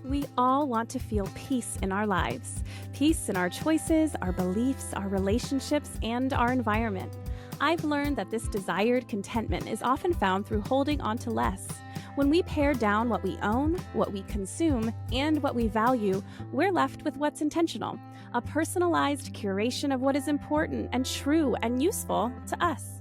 We all want to feel peace in our lives. Peace in our choices, our beliefs, our relationships, and our environment. I've learned that this desired contentment is often found through holding on to less. When we pare down what we own, what we consume, and what we value, we're left with what's intentional, a personalized curation of what is important and true and useful to us.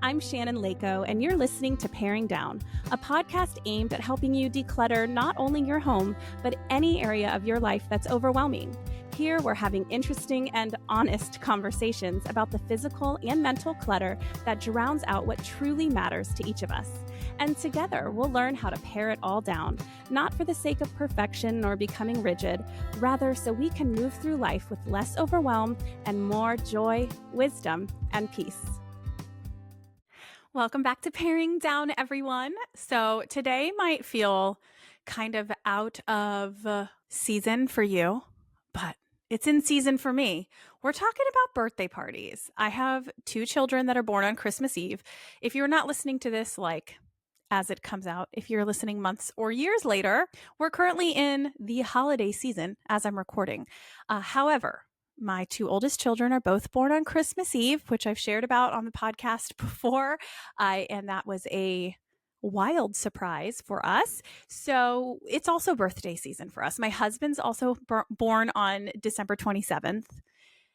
I'm Shannon Leyko, and you're listening to Paring Down, a podcast aimed at helping you declutter not only your home, but any area of your life that's overwhelming. Here, we're having interesting and honest conversations about the physical and mental clutter that drowns out what truly matters to each of us. And together, we'll learn how to pare it all down, not for the sake of perfection or becoming rigid, rather so we can move through life with less overwhelm and more joy, wisdom, and peace. Welcome back to Paring Down, everyone. So today might feel kind of out of season for you, but it's in season for me. We're talking about birthday parties. I have 2 children that are born on Christmas Eve. If you're not listening to this as it comes out, if you're listening months or years later, we're currently in the holiday season as I'm recording. However, my 2 oldest children are both born on Christmas Eve, which I've shared about on the podcast before, and that was a wild surprise for us. So it's also birthday season for us. My husband's also born on December 27th.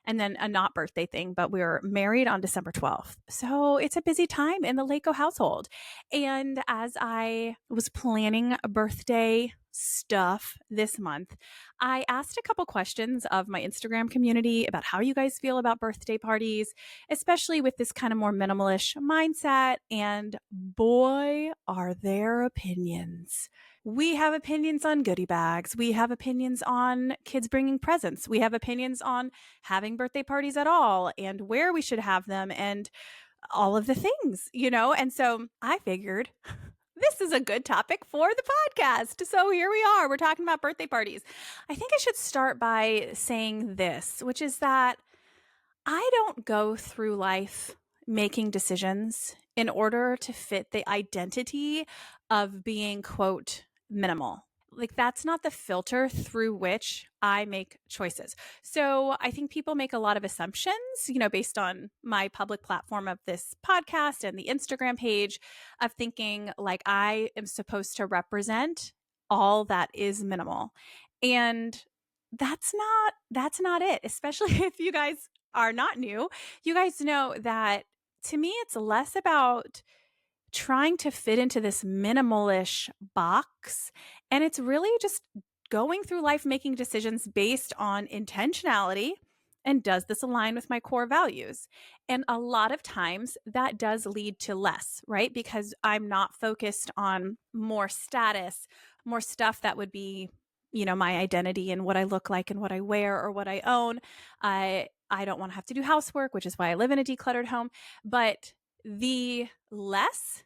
And then a not birthday thing, but we were married on December 12th. So it's a busy time in the Leyko household. And as I was planning birthday stuff this month, I asked a couple questions of my Instagram community about how you guys feel about birthday parties, especially with this kind of more minimalish mindset. And boy, are there opinions. We have opinions on goodie bags. We have opinions on kids bringing presents. We have opinions on having birthday parties at all and where we should have them and all of the things, And so I figured this is a good topic for the podcast. So here we are. We're talking about birthday parties. I think I should start by saying this, which is that I don't go through life making decisions in order to fit the identity of being, quote, minimal. That's not the filter through which I make choices. So I think people make a lot of assumptions, based on my public platform of this podcast and the Instagram page of thinking I am supposed to represent all that is minimal. And that's not it, especially if you guys are not new. You guys know that to me, it's less about trying to fit into this minimalish box. And it's really just going through life making decisions based on intentionality. And does this align with my core values? And a lot of times that does lead to less, right? Because I'm not focused on more status, more stuff that would be, my identity and what I look like and what I wear or what I own. I don't want to have to do housework, which is why I live in a decluttered home. But the less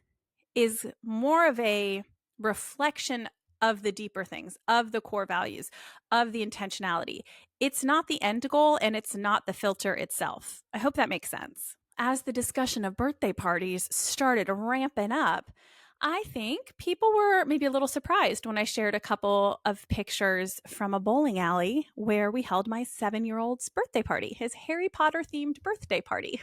is more of a reflection of the deeper things, of the core values, of the intentionality. It's not the end goal and it's not the filter itself. I hope that makes sense. As the discussion of birthday parties started ramping up, I think people were maybe a little surprised when I shared a couple of pictures from a bowling alley where we held my 7-year-old's birthday party, his Harry Potter themed birthday party.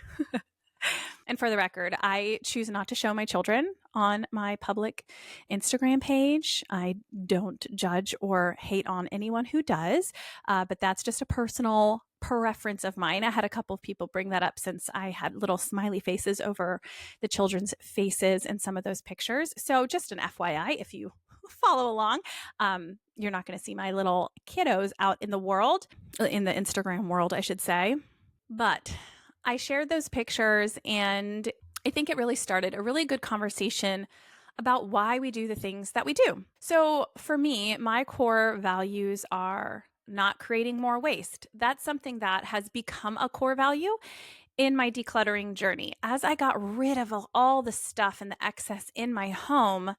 And for the record, I choose not to show my children on my public Instagram page. I don't judge or hate on anyone who does, but that's just a personal preference of mine. I had a couple of people bring that up since I had little smiley faces over the children's faces in some of those pictures. So just an FYI, if you follow along, you're not going to see my little kiddos out in the world, in the Instagram world, I should say. But I shared those pictures and I think it really started a really good conversation about why we do the things that we do. So for me, my core values are not creating more waste. That's something that has become a core value in my decluttering journey. As I got rid of all the stuff and the excess in my home,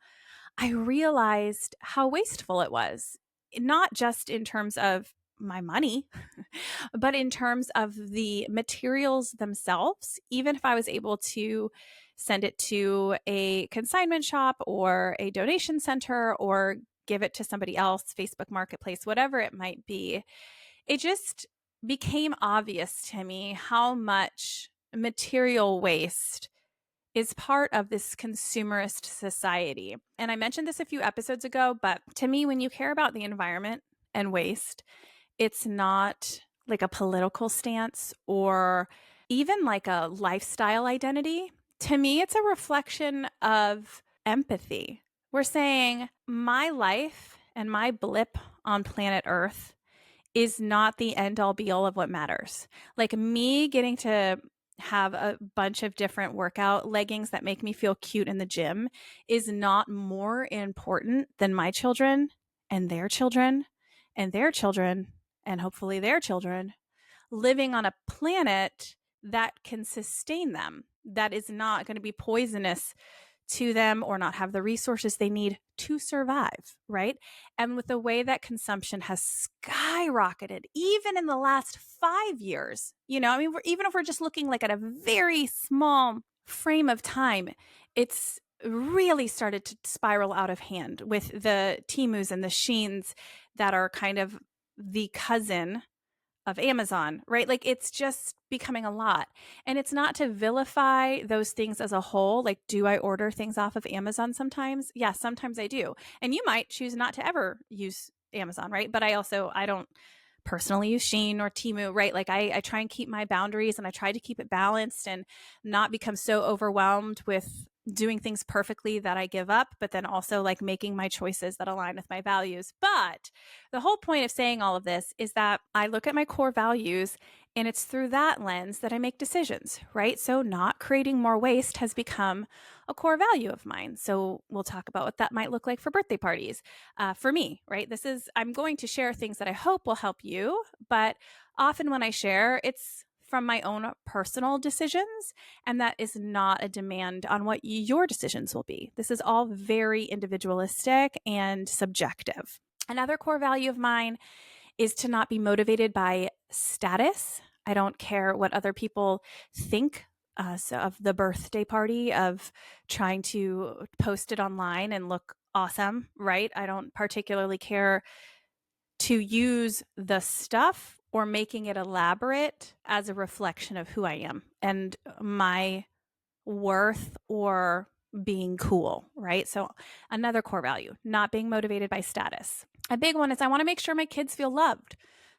I realized how wasteful it was, not just in terms of my money, but in terms of the materials themselves. Even if I was able to send it to a consignment shop or a donation center or give it to somebody else, Facebook Marketplace, whatever it might be. It just became obvious to me how much material waste is part of this consumerist society. And I mentioned this a few episodes ago, but to me, when you care about the environment and waste, it's not like a political stance or even like a lifestyle identity. To me, it's a reflection of empathy. We're saying my life and my blip on planet Earth is not the end all be all of what matters. Like me getting to have a bunch of different workout leggings that make me feel cute in the gym is not more important than my children and their children and their children and hopefully their children living on a planet that can sustain them, that is not going to be poisonous to them or not have the resources they need to survive, right? And with the way that consumption has skyrocketed, even in the last 5 years, I mean, even if we're just looking like at a very small frame of time, it's really started to spiral out of hand with the Temus and the Sheins that are kind of the cousin of Amazon, right? Like it's just becoming a lot. And it's not to vilify those things as a whole. Like, do I order things off of Amazon sometimes? Yes, sometimes I do. And you might choose not to ever use Amazon, right? But I don't personally use Shein or Temu, right? Like I try and keep my boundaries and I try to keep it balanced and not become so overwhelmed with doing things perfectly that I give up, but then also like making my choices that align with my values. But the whole point of saying all of this is that I look at my core values and it's through that lens that I make decisions, right? So not creating more waste has become a core value of mine. So we'll talk about what that might look like for birthday parties. For me, right? I'm going to share things that I hope will help you, but often when I share, it's from my own personal decisions, and that is not a demand on what your decisions will be. This is all very individualistic and subjective. Another core value of mine is to not be motivated by status. I don't care what other people think so of the birthday party, of trying to post it online and look awesome, right? I don't particularly care to use the stuff or making it elaborate as a reflection of who I am and my worth or being cool, right? So another core value, not being motivated by status. A big one is I want to make sure my kids feel loved.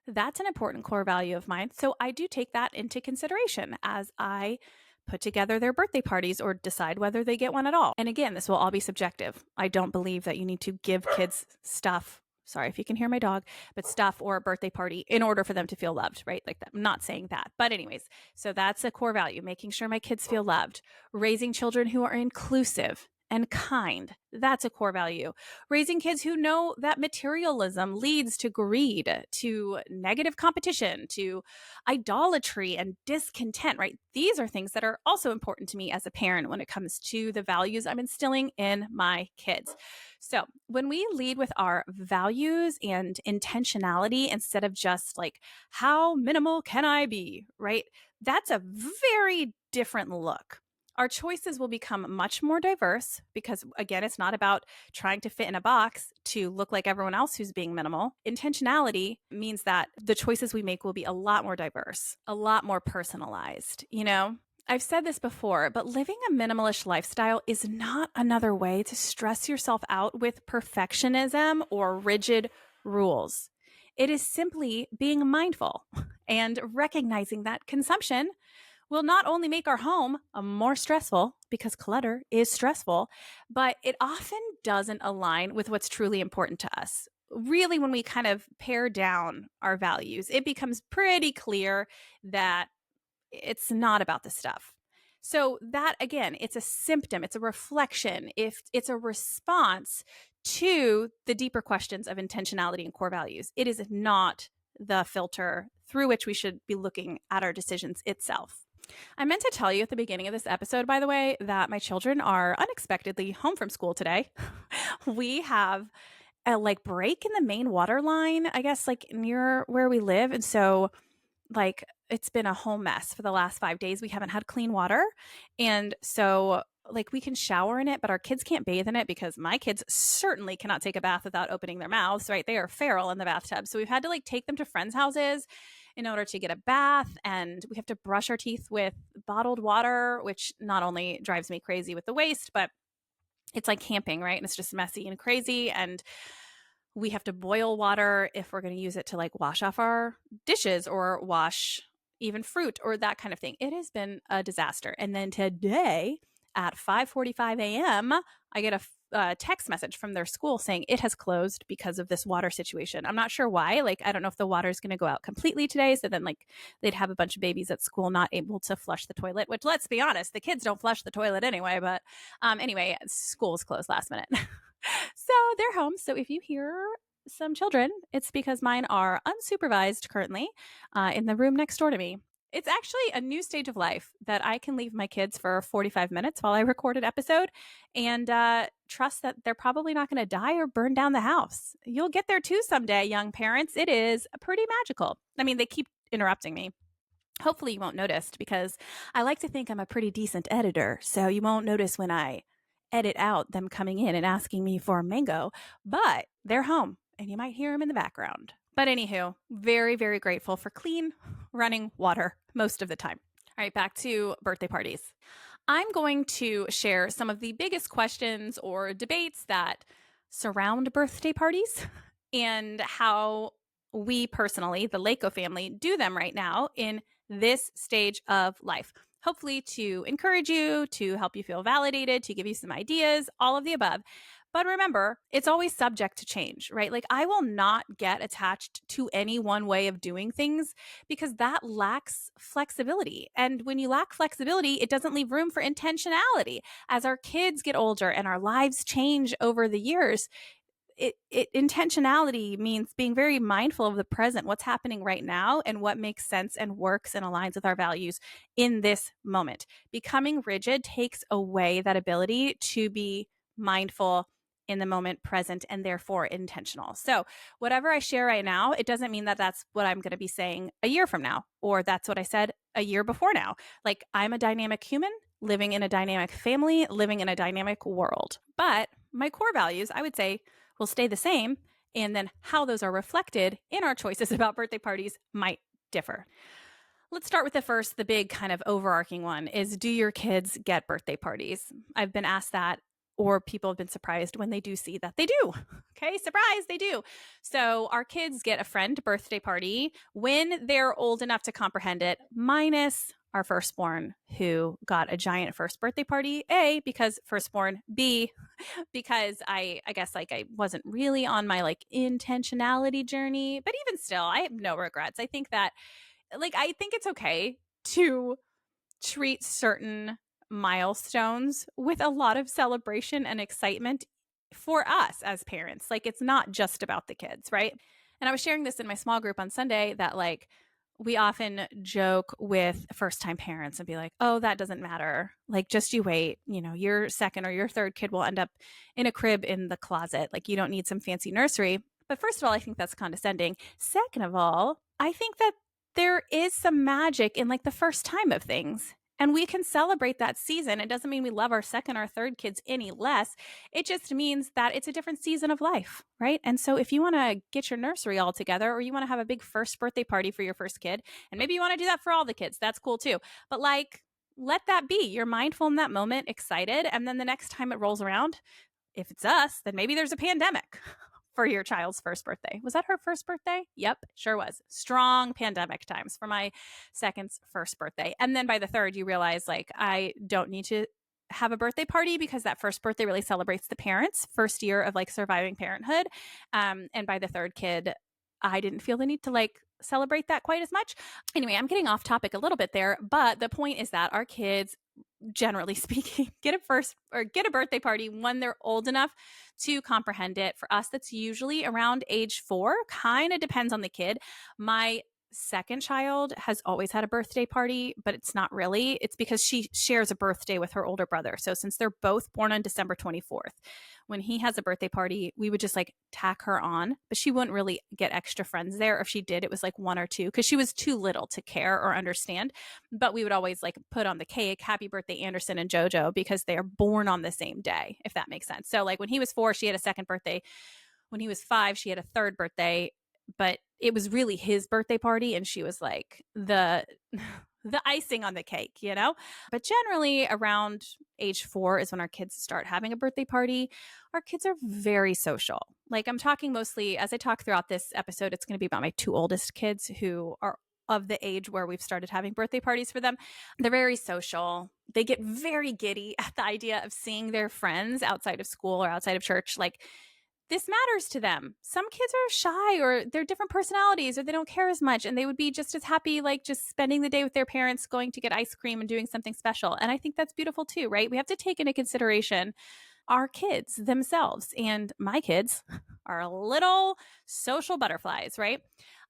That's an important core value of mine. So I do take that into consideration as I put together their birthday parties or decide whether they get one at all. And again, this will all be subjective. I don't believe that you need to give kids stuff. Sorry if you can hear my dog, but stuff or a birthday party in order for them to feel loved, right? Like that. I'm not saying that. But anyways, so that's a core value, making sure my kids feel loved, raising children who are inclusive and kind. That's a core value. Raising kids who know that materialism leads to greed, to negative competition, to idolatry and discontent, right? These are things that are also important to me as a parent when it comes to the values I'm instilling in my kids. So when we lead with our values and intentionality instead of just like, how minimal can I be, right? That's a very different look. Our choices will become much more diverse because, again, it's not about trying to fit in a box to look like everyone else who's being minimal. Intentionality means that the choices we make will be a lot more diverse, a lot more personalized, I've said this before, but living a minimalish lifestyle is not another way to stress yourself out with perfectionism or rigid rules. It is simply being mindful and recognizing that consumption will not only make our home more stressful because clutter is stressful, but it often doesn't align with what's truly important to us. Really, when we kind of pare down our values, it becomes pretty clear that it's not about the stuff. So that, again, it's a symptom, it's a reflection, if it's a response to the deeper questions of intentionality and core values. It is not the filter through which we should be looking at our decisions itself. I meant to tell you at the beginning of this episode, by the way, that my children are unexpectedly home from school today. We have a break in the main water line, I guess, near where we live. And so it's been a whole mess for the last 5 days. We haven't had clean water. And so like we can shower in it, but our kids can't bathe in it because my kids certainly cannot take a bath without opening their mouths, right? They are feral in the bathtub. So we've had to like take them to friends' houses in order to get a bath, and we have to brush our teeth with bottled water, which not only drives me crazy with the waste, but it's like camping, right? And it's just messy and crazy. And we have to boil water if we're going to use it to like wash off our dishes or wash even fruit or that kind of thing. It has been a disaster. And then today at 5:45 a.m., I get a text message from their school saying it has closed because of this water situation. I'm not sure why. Like, I don't know if the water is going to go out completely today. So then like they'd have a bunch of babies at school not able to flush the toilet, which let's be honest, the kids don't flush the toilet anyway. But anyway, school was closed last minute. So they're home. So if you hear some children, it's because mine are unsupervised currently in the room next door to me. It's actually a new stage of life that I can leave my kids for 45 minutes while I record an episode and trust that they're probably not going to die or burn down the house. You'll get there too someday, young parents. It is pretty magical. I mean, they keep interrupting me. Hopefully you won't notice because I like to think I'm a pretty decent editor. So you won't notice when I edit out them coming in and asking me for a mango, but they're home and you might hear them in the background. But anywho, very, very grateful for clean running water most of the time. All right, back to birthday parties. I'm going to share some of the biggest questions or debates that surround birthday parties and how we personally, the Leyko family, do them right now in this stage of life. Hopefully to encourage you, to help you feel validated, to give you some ideas, all of the above. But remember, it's always subject to change, right? Like I will not get attached to any one way of doing things because that lacks flexibility. And when you lack flexibility, it doesn't leave room for intentionality. As our kids get older and our lives change over the years, intentionality means being very mindful of the present, what's happening right now, and what makes sense and works and aligns with our values in this moment. Becoming rigid takes away that ability to be mindful in the moment, present, and therefore intentional. So whatever I share right now, it doesn't mean that that's what I'm going to be saying a year from now, or that's what I said a year before now. Like I'm a dynamic human living in a dynamic family, living in a dynamic world. But my core values, I would say, will stay the same. And then how those are reflected in our choices about birthday parties might differ. Let's start with the big kind of overarching one is, do your kids get birthday parties? I've been asked that, or people have been surprised when they do see that they do. Okay, surprise, they do. So our kids get a friend birthday party when they're old enough to comprehend it, minus our firstborn who got a giant first birthday party. A, because firstborn. B, because I guess like I wasn't really on my like intentionality journey, but even still, I have no regrets. I think that like, I think it's okay to treat certain milestones with a lot of celebration and excitement for us as parents. Like it's not just about the kids, right? And I was sharing this in my small group on Sunday that like we often joke with first time parents and be like, oh, that doesn't matter. Like just you wait, you know, your second or your third kid will end up in a crib in the closet. Like you don't need some fancy nursery. But first of all, I think that's condescending. Second of all, I think that there is some magic in like the first time of things. And we can celebrate that season. It doesn't mean we love our second or third kids any less. It just means that it's a different season of life, right? And so if you want to get your nursery all together, or you want to have a big first birthday party for your first kid, and maybe you want to do that for all the kids, that's cool too. But like, let that be. You're mindful in that moment, excited. And then the next time it rolls around, if it's us, then maybe there's a pandemic for your child's first birthday. Was that her first birthday? Yep, sure was. Strong pandemic times for my second's first birthday. And then by the third, you realize like, I don't need to have a birthday party because that first birthday really celebrates the parents' first year of like surviving parenthood. And by the third kid, I didn't feel the need to like celebrate that quite as much. Anyway, I'm getting off topic a little bit there, but the point is that our kids, generally speaking, get a birthday party when they're old enough to comprehend it. For us, that's usually around age 4, kind of depends on the kid. My second child has always had a birthday party, but it's not really. It's because she shares a birthday with her older brother. So since they're both born on December 24th, when he has a birthday party, we would just like tack her on, but she wouldn't really get extra friends there. If she did, it was like one or two because she was too little to care or understand. But we would always like put on the cake, happy birthday, Anderson and JoJo, because they are born on the same day, if that makes sense. So like when he was 4, she had a second birthday. When he was 5, she had a third birthday, but it was really his birthday party, and she was like the icing on the cake, you know? But generally around age 4 is when our kids start having a birthday party. Our kids are very social. Like I'm talking mostly, as I talk throughout this episode, it's going to be about my 2 oldest kids who are of the age where we've started having birthday parties for them. They're very social. They get very giddy at the idea of seeing their friends outside of school or outside of church. Like this matters to them. Some kids are shy or they're different personalities or they don't care as much, and they would be just as happy like just spending the day with their parents, going to get ice cream and doing something special. And I think that's beautiful too, right? We have to take into consideration our kids themselves, and my kids are little social butterflies, right?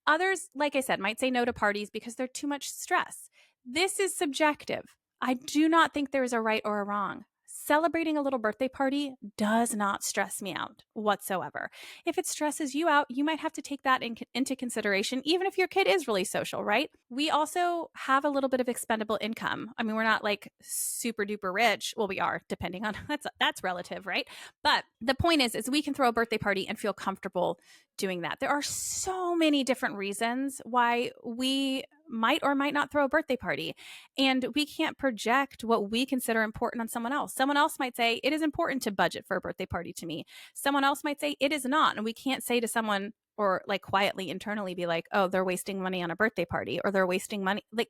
Others, like I said, might say no to parties because they're too much stress. This is subjective. I do not think there is a right or a wrong. Celebrating a little birthday party does not stress me out whatsoever. If it stresses you out, you might have to take that into consideration, even if your kid is really social, right? We also have a little bit of expendable income. I mean, we're not like super duper rich. Well, we are, depending on that's relative, right? But the point is we can throw a birthday party and feel comfortable doing that. There are so many different reasons why we might or might not throw a birthday party. And we can't project what we consider important on someone else. Someone else might say, it is important to budget for a birthday party to me. Someone else might say, it is not. And we can't say to someone or like quietly internally be like, oh, they're wasting money on a birthday party or they're wasting money. Like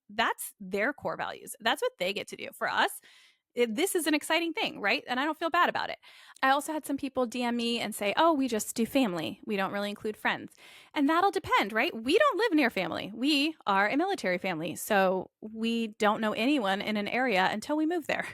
that's their core values. That's what they get to do. For us, this is an exciting thing, right? And I don't feel bad about it. I also had some people DM me and say, oh, we just do family. We don't really include friends. And that'll depend, right? We don't live near family. We are a military family. So we don't know anyone in an area until we move there.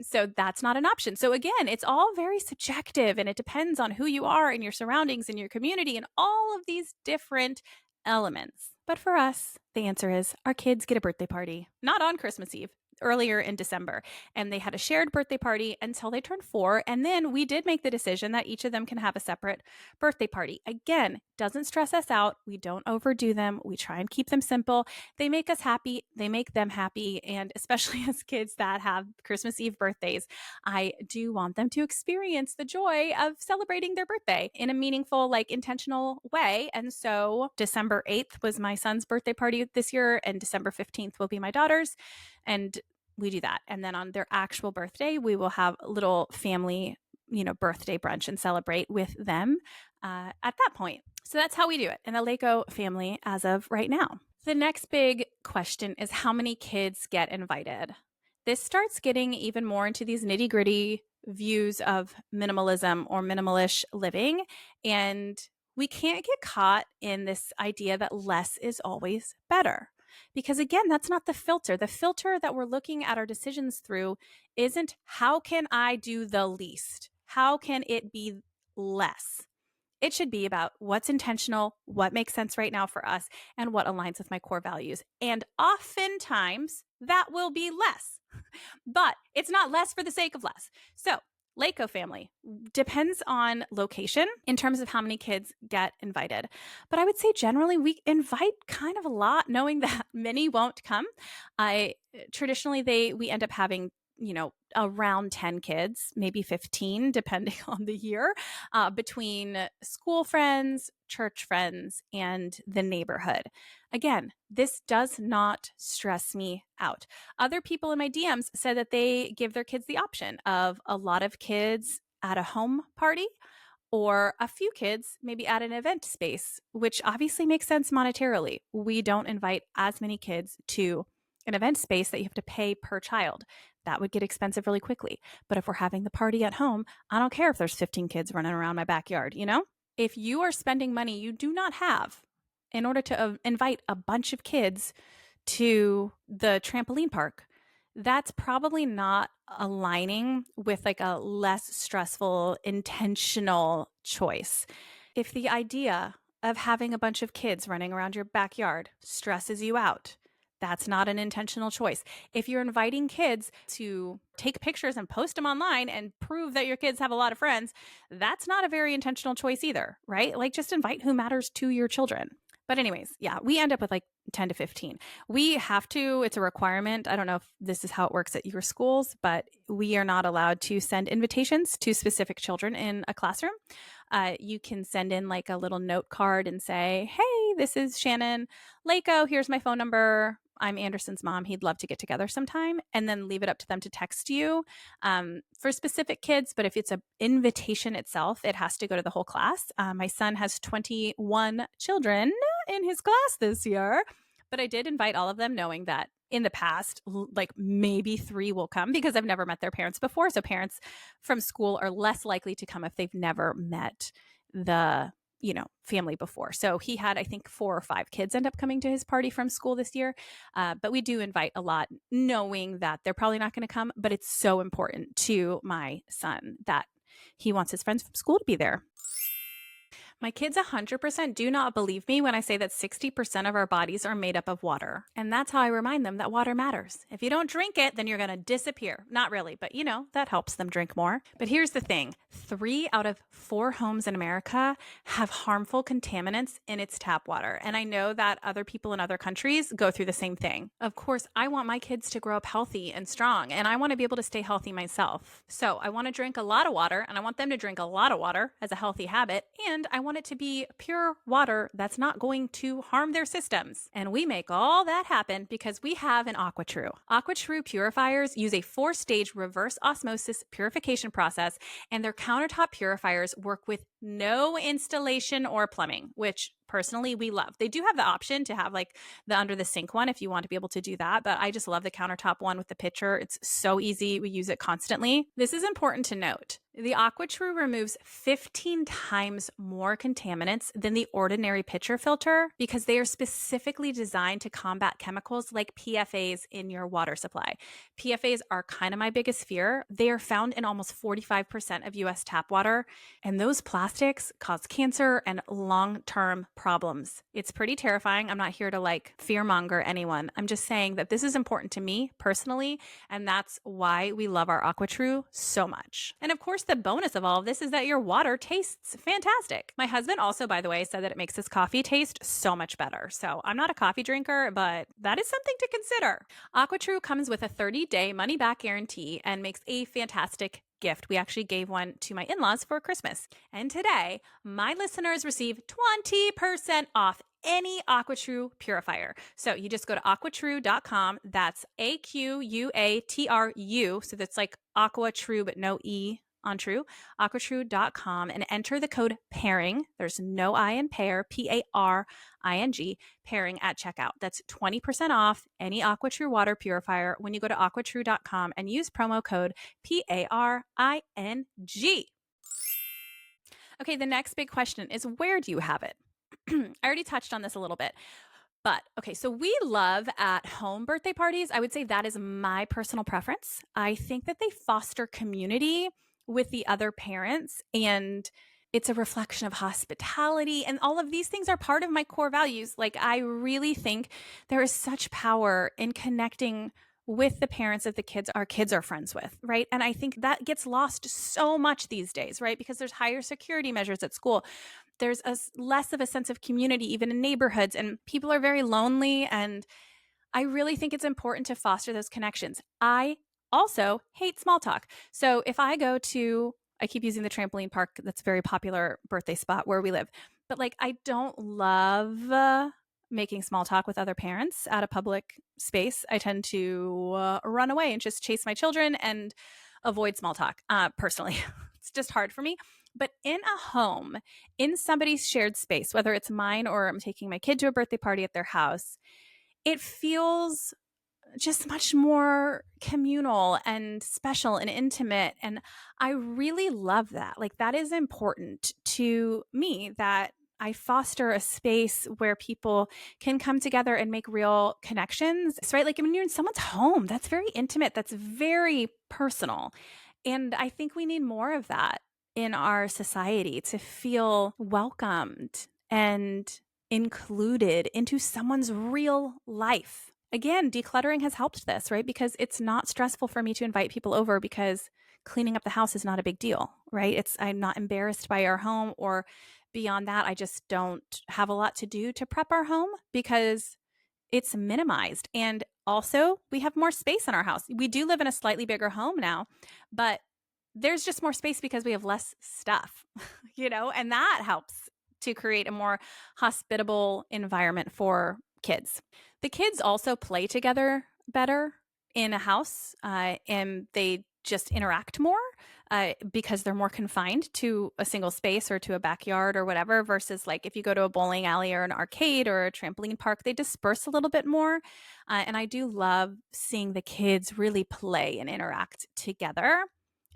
So that's not an option. So again, it's all very subjective and it depends on who you are and your surroundings and your community and all of these different elements. But for us, the answer is our kids get a birthday party, not on Christmas Eve, earlier in December. And they had a shared birthday party until they turned 4. And then we did make the decision that each of them can have a separate birthday party. Again, doesn't stress us out. We don't overdo them. We try and keep them simple. They make us happy. They make them happy. And especially as kids that have Christmas Eve birthdays, I do want them to experience the joy of celebrating their birthday in a meaningful, like intentional way. And so December 8th was my son's birthday party this year, and December 15th will be my daughter's. And we do that. And then on their actual birthday, we will have a little family, birthday brunch and celebrate with them at that point. So that's how we do it in the Leyko family as of right now. The next big question is how many kids get invited? This starts getting even more into these nitty gritty views of minimalism or minimalish living. And we can't get caught in this idea that less is always better. Because again, that's not the filter. The filter that we're looking at our decisions through isn't how can I do the least? How can it be less? It should be about what's intentional, what makes sense right now for us, and what aligns with my core values. And oftentimes that will be less, but it's not less for the sake of less. So Leyko family depends on location in terms of how many kids get invited. But I would say generally we invite kind of a lot, knowing that many won't come. Traditionally we end up having around 10 kids, maybe 15, depending on the year, between school friends, church friends, and the neighborhood. Again, this does not stress me out. Other people in my DMs said that they give their kids the option of a lot of kids at a home party or a few kids maybe at an event space, which obviously makes sense monetarily. We don't invite as many kids to an event space that you have to pay per child. That would get expensive really quickly. But if we're having the party at home, I don't care if there's 15 kids running around my backyard, If you are spending money you do not have in order to invite a bunch of kids to the trampoline park, that's probably not aligning with like a less stressful, intentional choice. If the idea of having a bunch of kids running around your backyard stresses you out. That's not an intentional choice. If you're inviting kids to take pictures and post them online and prove that your kids have a lot of friends, that's not a very intentional choice either, right? Like just invite who matters to your children. But anyways, yeah, we end up with like 10 to 15. We have to, it's a requirement. I don't know if this is how it works at your schools, but we are not allowed to send invitations to specific children in a classroom. You can send in like a little note card and say, hey, this is Shannon Leyko. Here's my phone number. I'm Anderson's mom. He'd love to get together sometime, and then leave it up to them to text you for specific kids. But if it's an invitation itself, it has to go to the whole class. My son has 21 children in his class this year, but I did invite all of them knowing that in the past, like maybe 3 will come because I've never met their parents before. So parents from school are less likely to come if they've never met the family before. So he had, I think, 4 or 5 kids end up coming to his party from school this year. But we do invite a lot, knowing that they're probably not going to come. But it's so important to my son that he wants his friends from school to be there. My kids 100% do not believe me when I say that 60% of our bodies are made up of water. And that's how I remind them that water matters. If you don't drink it, then you're going to disappear. Not really, but that helps them drink more. But here's the thing. 3 out of 4 homes in America have harmful contaminants in its tap water. And I know that other people in other countries go through the same thing. Of course, I want my kids to grow up healthy and strong, and I want to be able to stay healthy myself. So I want to drink a lot of water, and I want them to drink a lot of water as a healthy habit. And I want it to be pure water that's not going to harm their systems. And we make all that happen because we have an AquaTrue. AquaTrue purifiers use a 4-stage reverse osmosis purification process, and their countertop purifiers work with no installation or plumbing, which personally we love. They do have the option to have like the under the sink one if you want to be able to do that, but I just love the countertop one with the pitcher. It's so easy. We use it constantly. This is important to note. The AquaTrue removes 15 times more contaminants than the ordinary pitcher filter because they are specifically designed to combat chemicals like PFAs in your water supply. PFAs are kind of my biggest fear. They are found in almost 45% of US tap water, and those plastics cause cancer and long-term problems. It's pretty terrifying. I'm not here to like fearmonger anyone. I'm just saying that this is important to me personally, and that's why we love our AquaTrue so much. And of course, the bonus of all of this is that your water tastes fantastic. My husband also, by the way, said that it makes his coffee taste so much better. So I'm not a coffee drinker, but that is something to consider. AquaTrue comes with a 30-day money-back guarantee and makes a fantastic gift. We actually gave one to my in-laws for Christmas. And today, my listeners receive 20% off any AquaTrue purifier. So you just go to aquatrue.com. That's AQUATRU. So that's like AquaTrue, but no E on true, aquatrue.com, and enter the code pairing. There's no I in pair, PARING, pairing at checkout. That's 20% off any AquaTrue water purifier when you go to aquatrue.com and use promo code PARING. Okay, the next big question is, where do you have it? I already touched on this a little bit. But okay, so we love at home birthday parties. I would say that is my personal preference. I think that they foster community with the other parents, and it's a reflection of hospitality, and all of these things are part of my core values. Like, I really think there is such power in connecting with the parents of the kids our kids are friends with, right? And I think that gets lost so much these days, right? Because there's higher security measures at school. There's less of a sense of community, even in neighborhoods, and people are very lonely. And I really think it's important to foster those connections. I also hate small talk. So if I go to, I keep using the trampoline park, that's a very popular birthday spot where we live, but like, I don't love making small talk with other parents at a public space. I tend to run away and just chase my children and avoid small talk. Personally, it's just hard for me. But in a home, in somebody's shared space, whether it's mine or I'm taking my kid to a birthday party at their house, it feels just much more communal and special and intimate. And I really love that. Like, that is important to me, that I foster a space where people can come together and make real connections. It's right. Like, when you're in someone's home, that's very intimate. That's very personal. And I think we need more of that in our society, to feel welcomed and included into someone's real life. Again, decluttering has helped this, right? Because it's not stressful for me to invite people over because cleaning up the house is not a big deal, right? I'm not embarrassed by our home, or beyond that, I just don't have a lot to do to prep our home because it's minimized. And also, we have more space in our house. We do live in a slightly bigger home now, but there's just more space because we have less stuff, and that helps to create a more hospitable environment for kids. The kids also play together better in a house, and they just interact more because they're more confined to a single space or to a backyard or whatever, versus like if you go to a bowling alley or an arcade or a trampoline park, they disperse a little bit more. And I do love seeing the kids really play and interact together.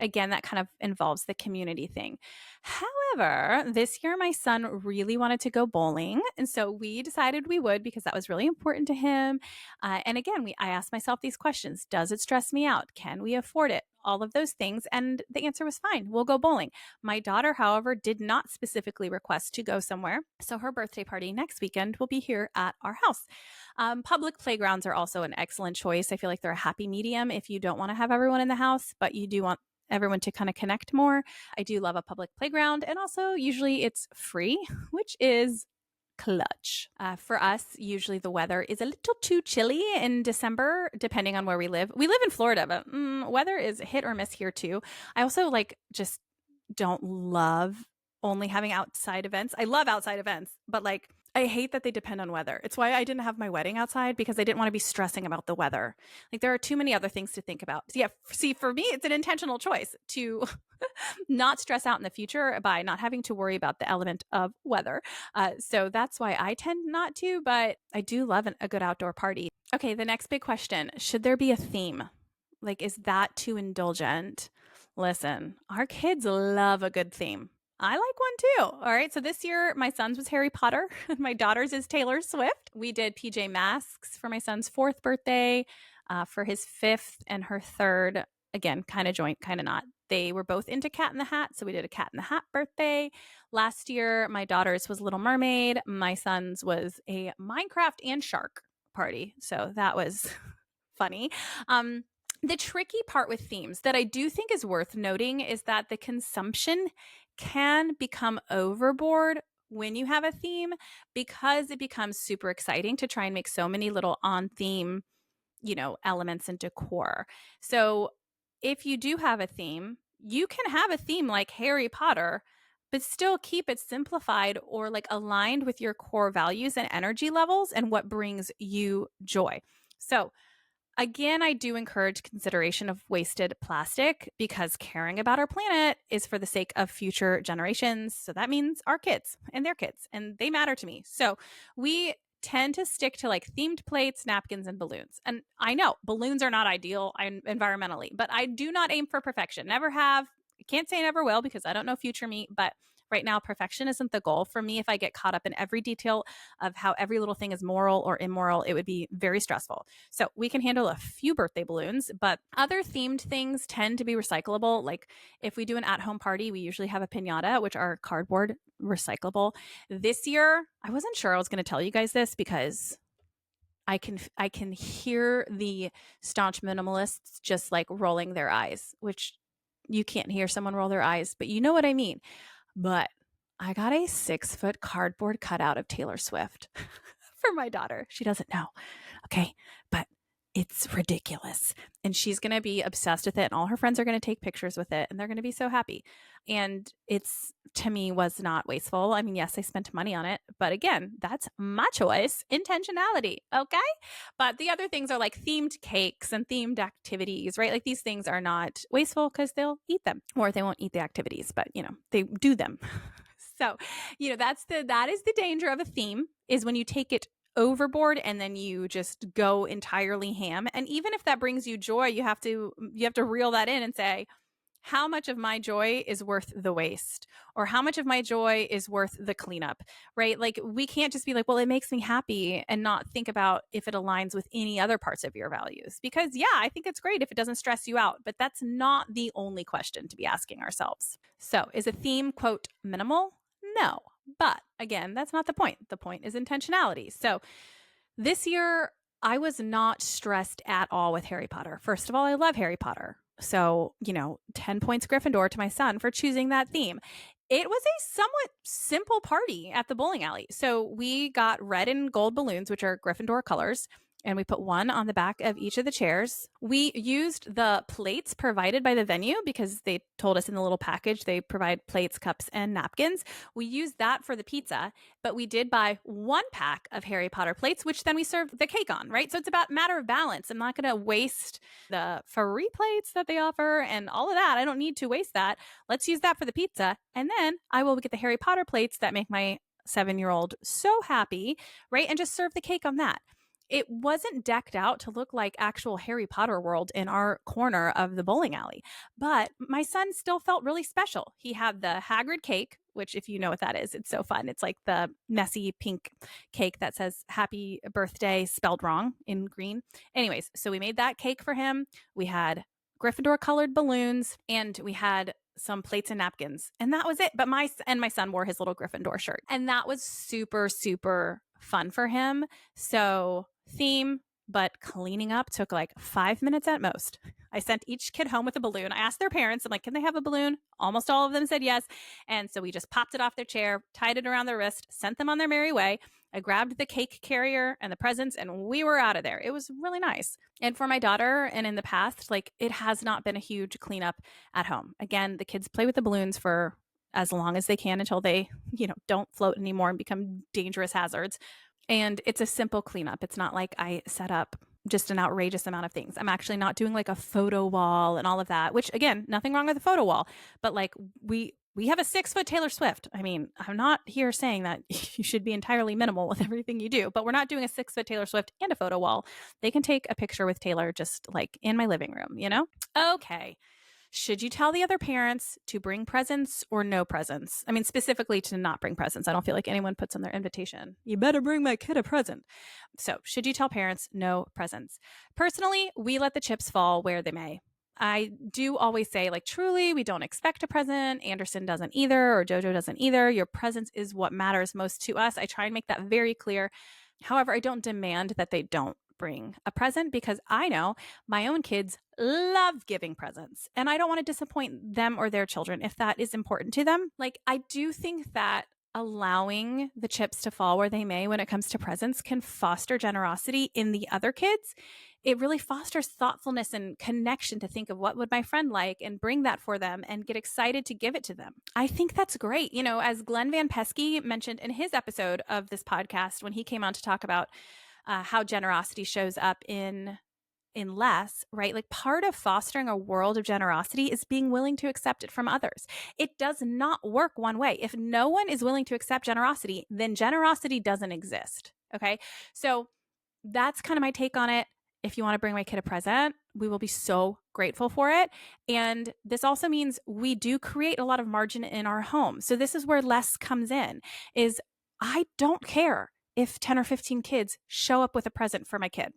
Again, that kind of involves the community thing. However, this year my son really wanted to go bowling. And so we decided we would because that was really important to him. And again, I asked myself these questions. Does it stress me out? Can we afford it? All of those things. And the answer was fine. We'll go bowling. My daughter, however, did not specifically request to go somewhere. So her birthday party next weekend will be here at our house. Public playgrounds are also an excellent choice. I feel like they're a happy medium if you don't want to have everyone in the house, but you do want everyone to kind of connect more. I do love a public playground, and also usually it's free, which is clutch. For us, usually the weather is a little too chilly in December, depending on where we live. We live in Florida, but weather is hit or miss here too. I also just don't love only having outside events. I love outside events, but I hate that they depend on weather. It's why I didn't have my wedding outside, because I didn't want to be stressing about the weather. There are too many other things to think about. So yeah, see, for me, it's an intentional choice to not stress out in the future by not having to worry about the element of weather. So that's why I tend not to, but I do love a good outdoor party. Okay, the next big question, should there be a theme? Is that too indulgent? Listen, our kids love a good theme. I like one too. All right. So this year, my son's was Harry Potter. My daughter's is Taylor Swift. We did PJ Masks for my son's 4th birthday, for his 5th and her 3rd. Again, kind of joint, kind of not. They were both into Cat in the Hat. So we did a Cat in the Hat birthday. Last year, my daughter's was Little Mermaid. My son's was a Minecraft and shark party. So that was funny. The tricky part with themes that I do think is worth noting is that the consumption can become overboard when you have a theme, because it becomes super exciting to try and make so many little on theme, elements and decor. So if you do have a theme, you can have a theme like Harry Potter, but still keep it simplified or aligned with your core values and energy levels and what brings you joy. So again, I do encourage consideration of wasted plastic, because caring about our planet is for the sake of future generations. So that means our kids and their kids, and they matter to me. So we tend to stick to themed plates, napkins, and balloons. And I know balloons are not ideal environmentally, but I do not aim for perfection. Never have. I can't say I never will, because I don't know future me, but right now, perfection isn't the goal for me. If I get caught up in every detail of how every little thing is moral or immoral, it would be very stressful. So we can handle a few birthday balloons, but other themed things tend to be recyclable. If we do an at-home party, we usually have a piñata, which are cardboard recyclable. This year, I wasn't sure I was going to tell you guys this, because I can hear the staunch minimalists just rolling their eyes, which you can't hear someone roll their eyes, but you know what I mean. But I got a 6-foot cardboard cutout of Taylor Swift for my daughter. She doesn't know. Okay. But it's ridiculous. And she's going to be obsessed with it. And all her friends are going to take pictures with it. And they're going to be so happy. And it's, to me, was not wasteful. I mean, yes, I spent money on it. But again, that's my choice. Intentionality. Okay. But the other things are themed cakes and themed activities, right? These things are not wasteful because they'll eat them, or they won't eat the activities, but they do them. So, that is the danger of a theme, is when you take it overboard and then you just go entirely ham. And even if that brings you joy, you have to reel that in and say, how much of my joy is worth the waste, or how much of my joy is worth the cleanup, right? We can't just be well, it makes me happy, and not think about if it aligns with any other parts of your values. Because yeah, I think it's great if it doesn't stress you out, but that's not the only question to be asking ourselves. So is a theme, quote, minimal? No, But again, that's not the point. The point is intentionality. So this year, I was not stressed at all with Harry Potter. First of all, I love Harry Potter. So, 10 points Gryffindor to my son for choosing that theme. It was a somewhat simple party at the bowling alley. So we got red and gold balloons, which are Gryffindor colors, and we put one on the back of each of the chairs. We used the plates provided by the venue because they told us in the little package they provide plates, cups, and napkins. We used that for the pizza, but we did buy 1 pack of Harry Potter plates, which then we served the cake on, right? So it's about matter of balance. I'm not going to waste the free plates that they offer and all of that. I don't need to waste that. Let's use that for the pizza. And then I will get the Harry Potter plates that make my 7-year-old so happy, right? And just serve the cake on that. It wasn't decked out to look like actual Harry Potter world in our corner of the bowling alley, but my son still felt really special. He had the Hagrid cake, which if you know what that is, it's so fun. It's like the messy pink cake that says happy birthday spelled wrong in green. Anyways, so we made that cake for him. We had Gryffindor colored balloons and we had some plates and napkins, and that was it. But my son wore his little Gryffindor shirt, and that was super, super fun for him. So theme, but cleaning up took like 5 minutes at most. I sent each kid home with a balloon. I asked their parents, I'm like, can they have a balloon? Almost all of them said yes. And so we just popped it off their chair, tied it around their wrist, sent them on their merry way. I grabbed the cake carrier and the presents, and we were out of there. It was really nice. And for my daughter, and in the past, like, it has not been a huge cleanup at home. Again, the kids play with the balloons for as long as they can until they, don't float anymore and become dangerous hazards. And it's a simple cleanup. It's not like I set up just an outrageous amount of things. I'm actually not doing like a photo wall and all of that, which again, nothing wrong with a photo wall, but like we have a 6-foot Taylor Swift. I mean, I'm not here saying that you should be entirely minimal with everything you do, but we're not doing a 6-foot Taylor Swift and a photo wall. They can take a picture with Taylor just like in my living room, Okay. Should you tell the other parents to bring presents or no presents? I mean, specifically to not bring presents. I don't feel like anyone puts on their invitation, you better bring my kid a present. So should you tell parents no presents? Personally, we let the chips fall where they may. I do always say, like, truly, we don't expect a present. Anderson doesn't either, or Jojo doesn't either. Your presence is what matters most to us. I try and make that very clear. However, I don't demand that they don't bring a present because I know my own kids love giving presents and I don't want to disappoint them or their children if that is important to them. Like, I do think that allowing the chips to fall where they may when it comes to presents can foster generosity in the other kids. It really fosters thoughtfulness and connection to think of what would my friend like and bring that for them and get excited to give it to them. I think that's great. As Glenn Van Pesky mentioned in his episode of this podcast when he came on to talk about how generosity shows up in less, right? Like, part of fostering a world of generosity is being willing to accept it from others. It does not work one way. If no one is willing to accept generosity, then generosity doesn't exist. Okay. So that's kind of my take on it. If you want to bring my kid a present, we will be so grateful for it. And this also means we do create a lot of margin in our home. So this is where less comes in, is I don't care if 10 or 15 kids show up with a present for my kid,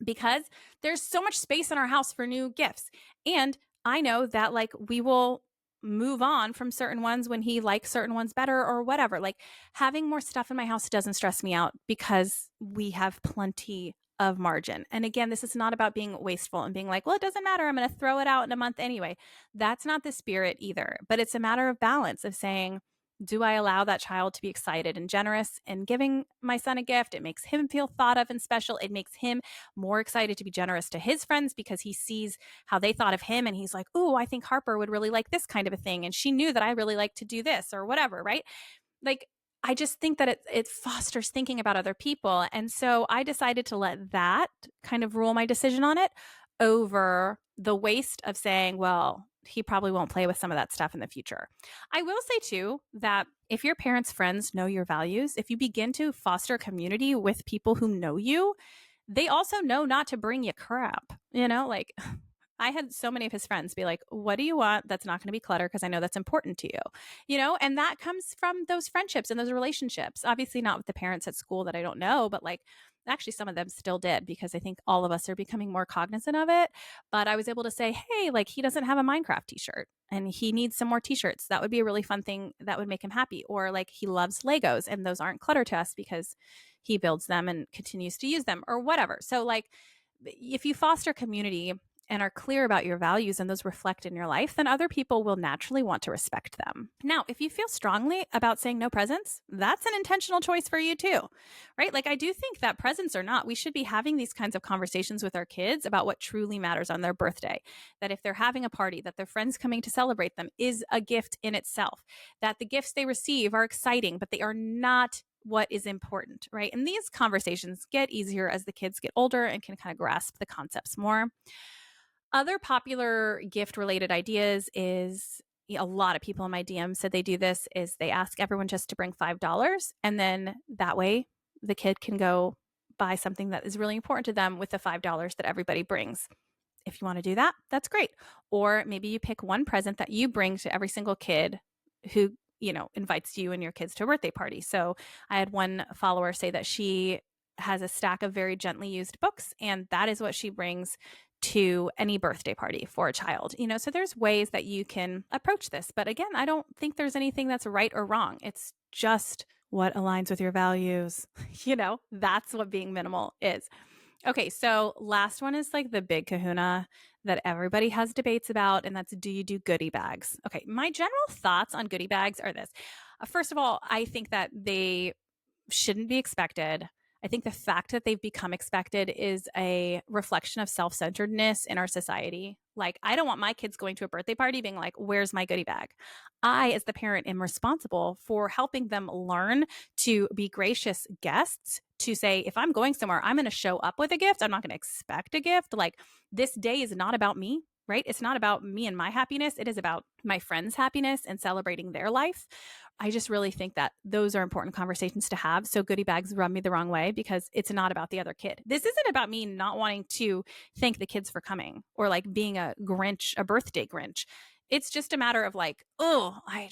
because there's so much space in our house for new gifts. And I know that, like, we will move on from certain ones when he likes certain ones better or whatever. Like, having more stuff in my house doesn't stress me out because we have plenty of margin. And again, this is not about being wasteful and being like, well, it doesn't matter, I'm going to throw it out in a month anyway. That's not the spirit either. But it's a matter of balance, of saying, do I allow that child to be excited and generous and giving my son a gift? It makes him feel thought of and special. It makes him more excited to be generous to his friends because he sees how they thought of him and he's like, oh, I think Harper would really like this kind of a thing. And she knew that I really like to do this or whatever, right? Like, I just think that it fosters thinking about other people. And so I decided to let that kind of rule my decision on it over the waste of saying, well, he probably won't play with some of that stuff in the future. I will say too, that if your parents' friends know your values, if you begin to foster community with people who know you, they also know not to bring you crap, like I had so many of his friends be like, what do you want that's not going to be clutter? Because I know that's important to you, and that comes from those friendships and those relationships. Obviously, not with the parents at school that I don't know, but like actually some of them still did because I think all of us are becoming more cognizant of it. But I was able to say, hey, like he doesn't have a Minecraft t shirt and he needs some more t shirts. That would be a really fun thing that would make him happy. Or like he loves Legos and those aren't clutter to us because he builds them and continues to use them or whatever. So, like, if you foster community and are clear about your values and those reflect in your life, then other people will naturally want to respect them. Now, if you feel strongly about saying no presents, that's an intentional choice for you too, right? Like, I do think that presents or not, we should be having these kinds of conversations with our kids about what truly matters on their birthday. That if they're having a party, that their friends coming to celebrate them is a gift in itself, that the gifts they receive are exciting, but they are not what is important, right? And these conversations get easier as the kids get older and can kind of grasp the concepts more. Other popular gift related ideas is a lot of people in my DM said they do this is they ask everyone just to bring $5 and then that way the kid can go buy something that is really important to them with the $5 that everybody brings. If you want to do that, that's great. Or maybe you pick one present that you bring to every single kid who, invites you and your kids to a birthday party. So I had one follower say that she has a stack of very gently used books, and that is what she brings to any birthday party for a child. So there's ways that you can approach this. But again, I don't think there's anything that's right or wrong. It's just what aligns with your values. That's what being minimal is. Okay, so last one is like the big kahuna that everybody has debates about, and that's do you do goodie bags? Okay, my general thoughts on goodie bags are this. First of all, I think that they shouldn't be expected. I think the fact that they've become expected is a reflection of self-centeredness in our society. Like, I don't want my kids going to a birthday party being like, where's my goodie bag? I, as the parent, am responsible for helping them learn to be gracious guests, to say, if I'm going somewhere, I'm going to show up with a gift. I'm not going to expect a gift. Like, this day is not about me, right? It's not about me and my happiness. It is about my friend's happiness and celebrating their life. I just really think that those are important conversations to have. So goodie bags rub me the wrong way because it's not about the other kid. This isn't about me not wanting to thank the kids for coming or like being a Grinch, a birthday Grinch. It's just a matter of like, oh, I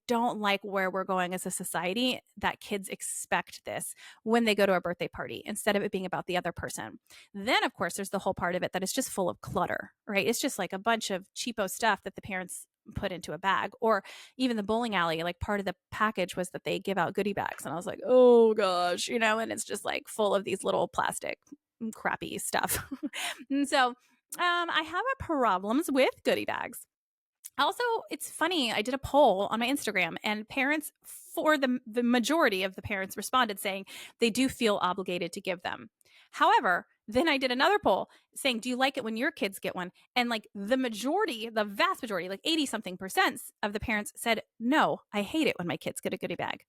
don't like where we're going as a society that kids expect this when they go to a birthday party instead of it being about the other person. Then, of course, there's the whole part of it that is just full of clutter, right? It's just like a bunch of cheapo stuff that the parents put into a bag. Or even the bowling alley, like part of the package was that they give out goodie bags. And I was like, oh gosh, and it's just like full of these little plastic crappy stuff. And so I have problems with goodie bags. Also, it's funny, I did a poll on my Instagram and parents, for the majority of the parents responded saying they do feel obligated to give them. However, then I did another poll saying, do you like it when your kids get one? And like the vast majority, like 80 something percent of the parents said, no, I hate it when my kids get a goodie bag.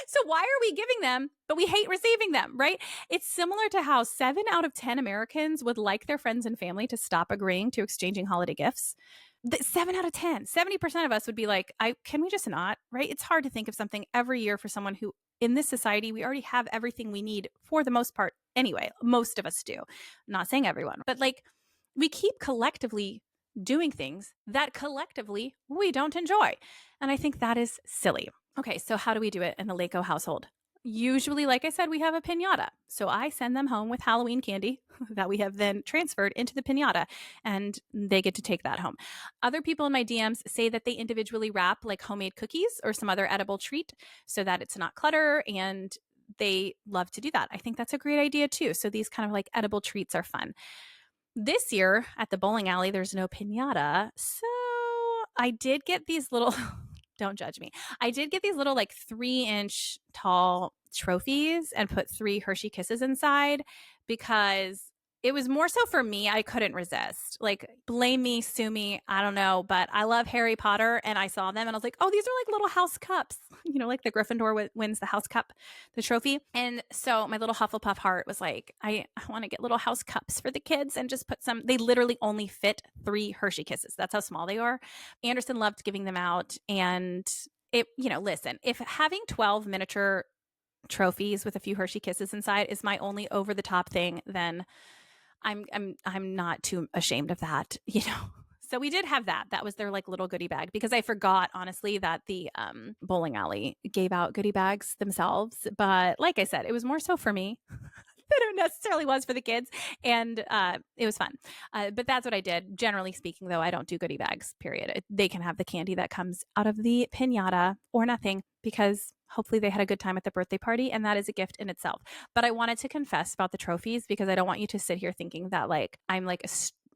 So why are we giving them, but we hate receiving them, right? It's similar to how 7 out of 10 Americans would like their friends and family to stop agreeing to exchanging holiday gifts. 7 out of 10, 70% of us would be like, can we just not, right? It's hard to think of something every year for someone who in this society, we already have everything we need for the most part. Anyway, most of us do. I'm not saying everyone, but like we keep collectively doing things that collectively we don't enjoy. And I think that is silly. Okay, so how do we do it in the Leyko household? Usually, like I said, we have a piñata. So I send them home with Halloween candy that we have then transferred into the piñata, and they get to take that home. Other people in my DMs say that they individually wrap like homemade cookies or some other edible treat so that it's not clutter, and they love to do that. I think that's a great idea too. So these kind of like edible treats are fun. This year at the bowling alley, there's no piñata. So I did get these little... Don't judge me. I did get these little like 3-inch tall trophies and put 3 Hershey Kisses inside because it was more so for me. I couldn't resist. Like, blame me, sue me. I don't know. But I love Harry Potter and I saw them and I was like, oh, these are like little house cups. Like the Gryffindor wins the house cup, the trophy. And so my little Hufflepuff heart was like, I want to get little house cups for the kids and just put some. They literally only fit 3 Hershey Kisses. That's how small they are. Anderson loved giving them out. And listen, if having 12 miniature trophies with a few Hershey Kisses inside is my only over the top thing, then I'm not too ashamed of that, you know. So we did have that. That was their like little goodie bag because I forgot honestly that the bowling alley gave out goodie bags themselves. But like I said, it was more so for me than it necessarily was for the kids. And it was fun. But that's what I did. Generally speaking, though, I don't do goodie bags, period. They can have the candy that comes out of the piñata or nothing because hopefully they had a good time at the birthday party. And that is a gift in itself. But I wanted to confess about the trophies because I don't want you to sit here thinking that like I'm like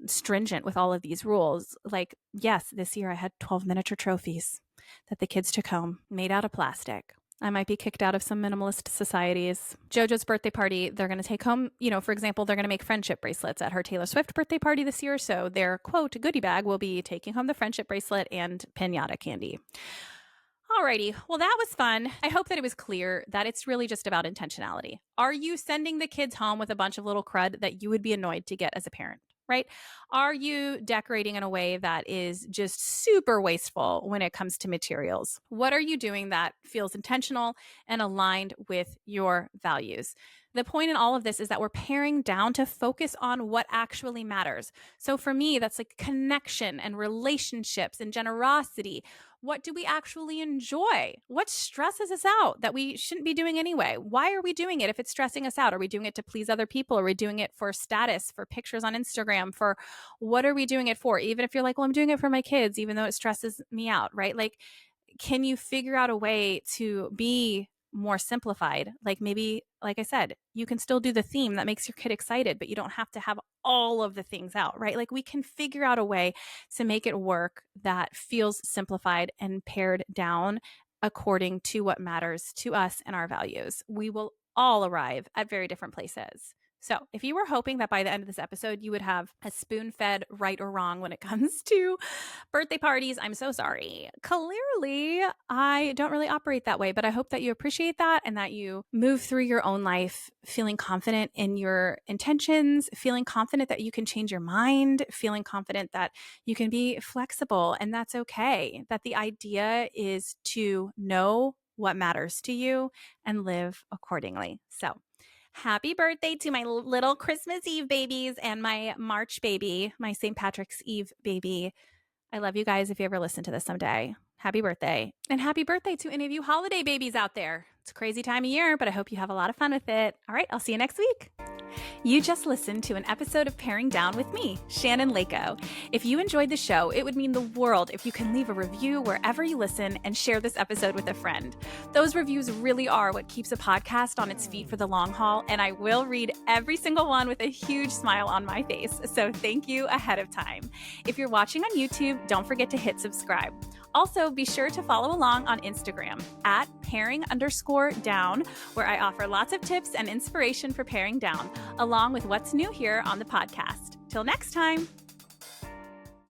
stringent with all of these rules. Like, yes, this year I had 12 miniature trophies that the kids took home made out of plastic. I might be kicked out of some minimalist societies. JoJo's birthday party, they're going to take home, you know, for example, they're going to make friendship bracelets at her Taylor Swift birthday party this year. So their quote goodie bag will be taking home the friendship bracelet and piñata candy. Alrighty, well, that was fun. I hope that it was clear that it's really just about intentionality. Are you sending the kids home with a bunch of little crud that you would be annoyed to get as a parent? Right? Are you decorating in a way that is just super wasteful when it comes to materials? What are you doing that feels intentional and aligned with your values? The point in all of this is that we're paring down to focus on what actually matters. So for me, that's like connection and relationships and generosity. What do we actually enjoy? What stresses us out that we shouldn't be doing anyway? Why are we doing it if it's stressing us out? Are we doing it to please other people? Are we doing it for status, for pictures on Instagram? For what are we doing it for? Even if you're like, well, I'm doing it for my kids, even though it stresses me out, right? Like, can you figure out a way to be more simplified? Like maybe, like I said, you can still do the theme that makes your kid excited, but you don't have to have all of the things out, right? Like we can figure out a way to make it work that feels simplified and pared down according to what matters to us and our values. We will all arrive at very different places. So if you were hoping that by the end of this episode, you would have a spoon-fed right or wrong when it comes to birthday parties, I'm so sorry. Clearly, I don't really operate that way, but I hope that you appreciate that and that you move through your own life feeling confident in your intentions, feeling confident that you can change your mind, feeling confident that you can be flexible and that's okay. That the idea is to know what matters to you and live accordingly. So happy birthday to my little Christmas Eve babies and my March baby, my St. Patrick's Eve baby. I love you guys if you ever listen to this someday. Happy birthday. And happy birthday to any of you holiday babies out there. It's a crazy time of year, but I hope you have a lot of fun with it. All right, I'll see you next week. You just listened to an episode of Paring Down with me, Shannon Leyko. If you enjoyed the show, it would mean the world if you can leave a review wherever you listen and share this episode with a friend. Those reviews really are what keeps a podcast on its feet for the long haul, and I will read every single one with a huge smile on my face. So thank you ahead of time. If you're watching on YouTube, don't forget to hit subscribe. Also, be sure to follow along on Instagram at paring_down, where I offer lots of tips and inspiration for paring down, along with what's new here on the podcast. Till next time.